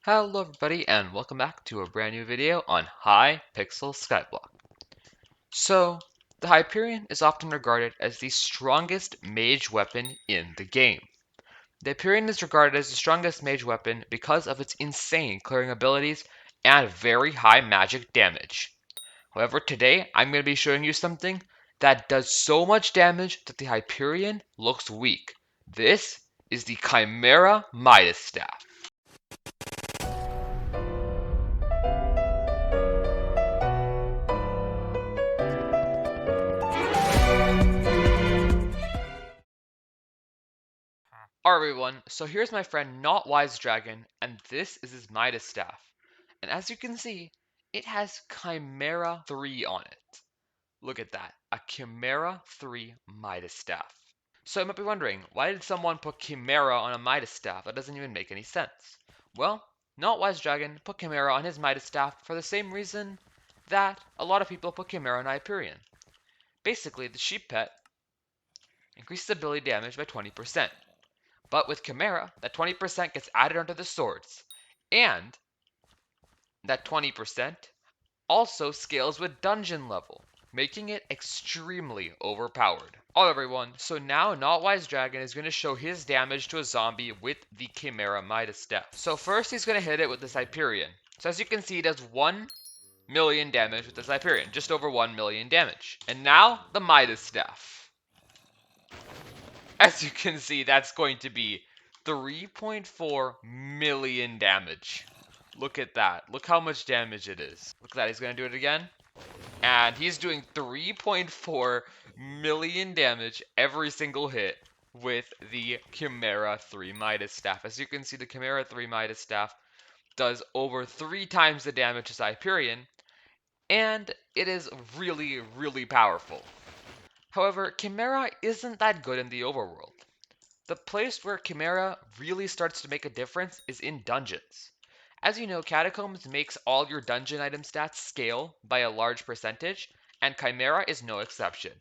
Hello everybody and welcome back to a brand new video on Hypixel Skyblock. So, the Hyperion is often regarded as the strongest mage weapon in the game. The Hyperion is regarded as the strongest mage weapon because of its insane clearing abilities and very high magic damage. However, today I'm going to be showing you something that does so much damage that the Hyperion looks weak. This is the Chimera Midas Staff. Alright everyone, so here's my friend Not Wise Dragon, and this is his Midas Staff. And as you can see, it has Chimera 3 on it. Look at that, a Chimera 3 Midas Staff. So you might be wondering, why did someone put Chimera on a Midas Staff? That doesn't even make any sense. Well, Not Wise Dragon put Chimera on his Midas Staff for the same reason that a lot of people put Chimera on Hyperion. Basically, the sheep pet increases ability damage by 20%. But with Chimera, that 20% gets added onto the swords. And that 20% also scales with dungeon level, making it extremely overpowered. Alright everyone, so now Not Wise Dragon is going to show his damage to a zombie with the Chimera Midas Staff. So first he's going to hit it with this Hyperion. So as you can see, it does 1 million damage with this Hyperion, just over 1 million damage. And now the Midas Staff. As you can see, that's going to be 3.4 million damage. Look at that. Look how much damage it is. Look at that. He's going to do it again. And he's doing 3.4 million damage every single hit with the Chimera 3 Midas Staff. As you can see, the Chimera 3 Midas Staff does over 3 times the damage as Hyperion. And it is really, really powerful. However, Chimera isn't that good in the overworld. The place where Chimera really starts to make a difference is in dungeons. As you know, Catacombs makes all your dungeon item stats scale by a large percentage, and Chimera is no exception.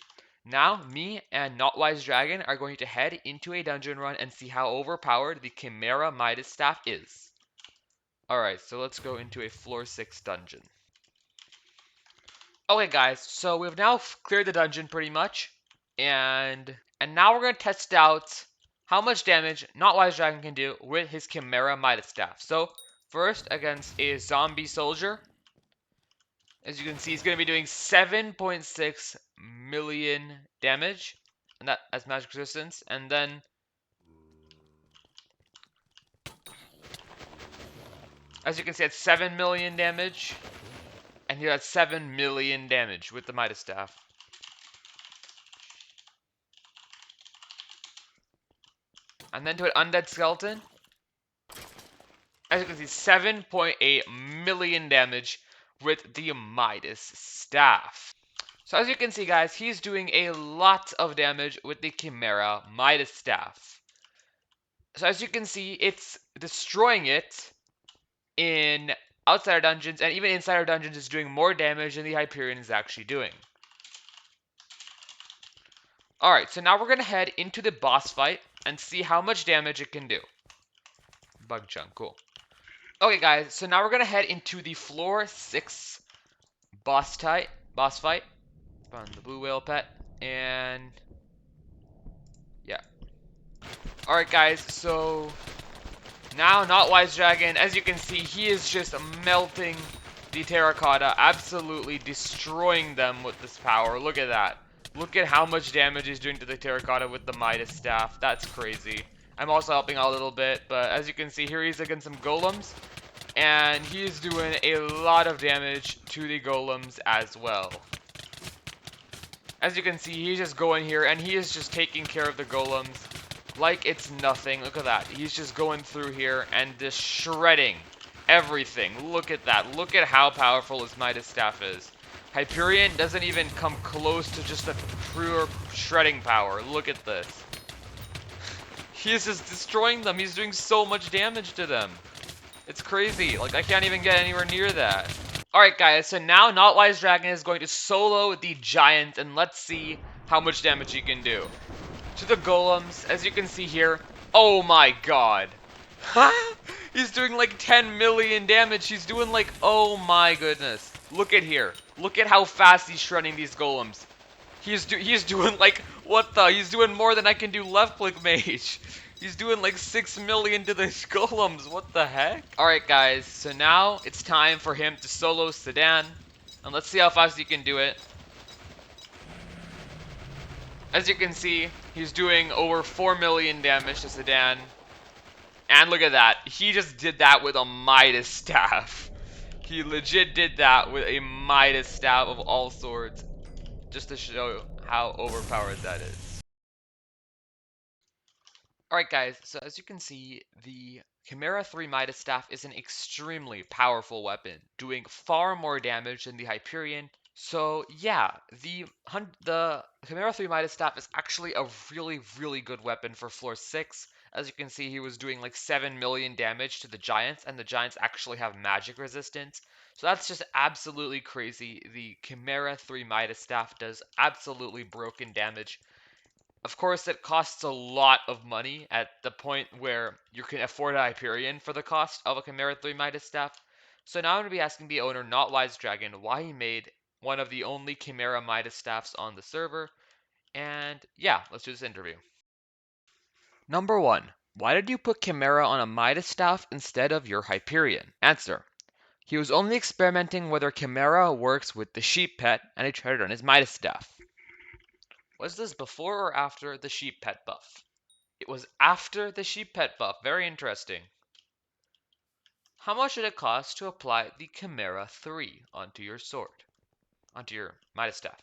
Now, me and Not Wise Dragon are going to head into a dungeon run and see how overpowered the Chimera Midas Staff is. Alright, so let's go into a floor 6 dungeon. Okay guys, so we've now cleared the dungeon pretty much, and now we're going to test out how much damage Not Wise Dragon can do with his Chimera Midas Staff. So, first against a zombie soldier, as you can see, he's going to be doing 7.6 million damage, and that as magic resistance, and then as you can see, it's 7 million damage. And he had 7 million damage with the Midas Staff. And then to an undead skeleton. As you can see, 7.8 million damage with the Midas Staff. So as you can see, guys, he's doing a lot of damage with the Chimera Midas Staff. So as you can see, it's destroying it in outsider dungeons, and even insider dungeons is doing more damage than the Hyperion is actually doing. Alright, so now we're going to head into the boss fight and see how much damage it can do. Bug chunk, cool. Okay guys, so now we're going to head into the floor 6 boss fight. Found the blue whale pet, and yeah. Alright guys, so now Not Wise Dragon, as you can see, he is just melting the terracotta, absolutely destroying them with this power. Look at that. Look at how much damage he's doing to the terracotta with the Midas Staff. That's crazy. I'm also helping out a little bit, but as you can see here, he's against some golems, and he's doing a lot of damage to the golems as well. As you can see, he's just going here, and he is just taking care of the golems like it's nothing. Look at that. He's just going through here and just shredding everything. Look at that. Look at how powerful his Midas Staff is. Hyperion doesn't even come close to just a pure shredding power. Look at this. He's just destroying them. He's doing so much damage to them. It's crazy. Like, I can't even get anywhere near that. Alright guys, so now Not Wise Dragon is going to solo the giant, and let's see how much damage he can do. To the golems, as you can see here, oh my god. He's doing like 10 million damage. He's doing like, oh my goodness. Look at here. Look at how fast he's shredding these golems. He's doing like, what the? He's doing more than I can do left click mage. He's doing like 6 million to the golems. What the heck? Alright guys, so now it's time for him to solo Sedan. And let's see how fast he can do it. As you can see, he's doing over 4 million damage to Sedan. And look at that. He just did that with a midas staff. He legit did that with a midas staff of all sorts. Just to show how overpowered that is. Alright guys, so as you can see, the Chimera 3 Midas Staff is an extremely powerful weapon, doing far more damage than the Hyperion. So yeah, the Chimera 3 Midas Staff is actually a really good weapon for floor 6. As you can see, he was doing like 7 million damage to the Giants, and the Giants actually have magic resistance. So that's just absolutely crazy. The Chimera 3 Midas Staff does absolutely broken damage. Of course, it costs a lot of money at the point where you can afford a Hyperion for the cost of a Chimera 3 Midas Staff. So now I'm going to be asking the owner, not Wise Dragon, why he made one of the only Chimera Midas Staffs on the server. And yeah, let's do this interview. Number 1. Why did you put Chimera on a Midas Staff instead of your Hyperion? Answer. He was only experimenting whether Chimera works with the sheep pet, and he tried it on his Midas Staff. Was this before or after the sheep pet buff? It was after the sheep pet buff. Very interesting. How much did it cost to apply the Chimera 3 onto your sword? Onto your Midas staff?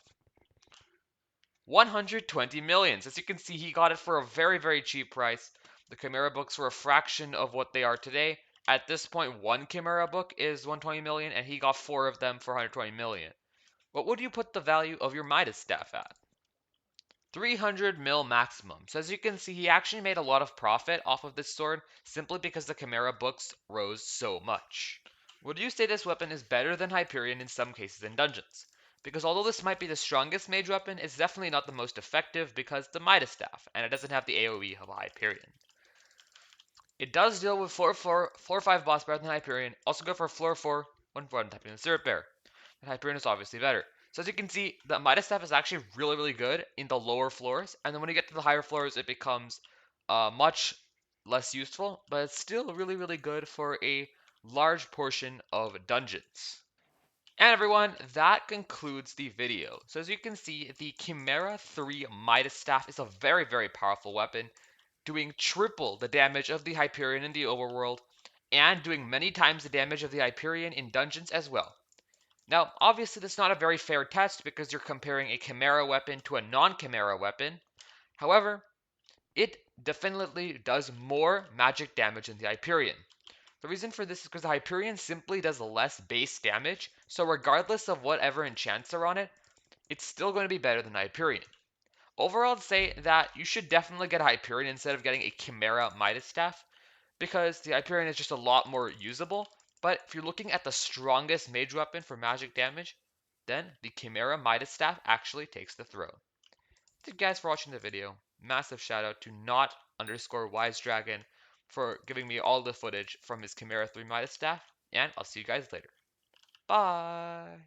120 millions. As you can see, he got it for a very cheap price. The Chimera books were a fraction of what they are today. At this point, one Chimera book is 120 million, and he got 4 of them for 120 million. What would you put the value of your Midas staff at? 300 mil maximum. So as you can see, he actually made a lot of profit off of this sword simply because the Chimera books rose so much. Would you say this weapon is better than Hyperion in some cases in dungeons? Because although this might be the strongest mage weapon, it's definitely not the most effective because the Midas staff, and it doesn't have the AoE of a Hyperion. It does deal with floor 5 boss better than Hyperion. Also go for floor 4, 1/4 typing the Syrup Bear. And Hyperion is obviously better. So as you can see, the Midas staff is actually really good in the lower floors, and then when you get to the higher floors, it becomes much less useful, but it's still really good for a large portion of dungeons. And everyone, that concludes the video. So as you can see, the Chimera 3 Midas Staff is a very powerful weapon, doing triple the damage of the Hyperion in the overworld, and doing many times the damage of the Hyperion in dungeons as well. Now, obviously, this is not a very fair test because you're comparing a Chimera weapon to a non-Chimera weapon. However, it definitely does more magic damage than the Hyperion. The reason for this is because the Hyperion simply does less base damage, so regardless of whatever enchants are on it, it's still going to be better than the Hyperion. Overall, I'd say that you should definitely get a Hyperion instead of getting a Chimera Midas Staff, because the Hyperion is just a lot more usable. But if you're looking at the strongest mage weapon for magic damage, then the Chimera Midas Staff actually takes the throne. Thank you guys for watching the video. Massive shout out to not underscore Wise Dragon for giving me all the footage from his Chimera 3 Midas Staff, and I'll see you guys later. Bye!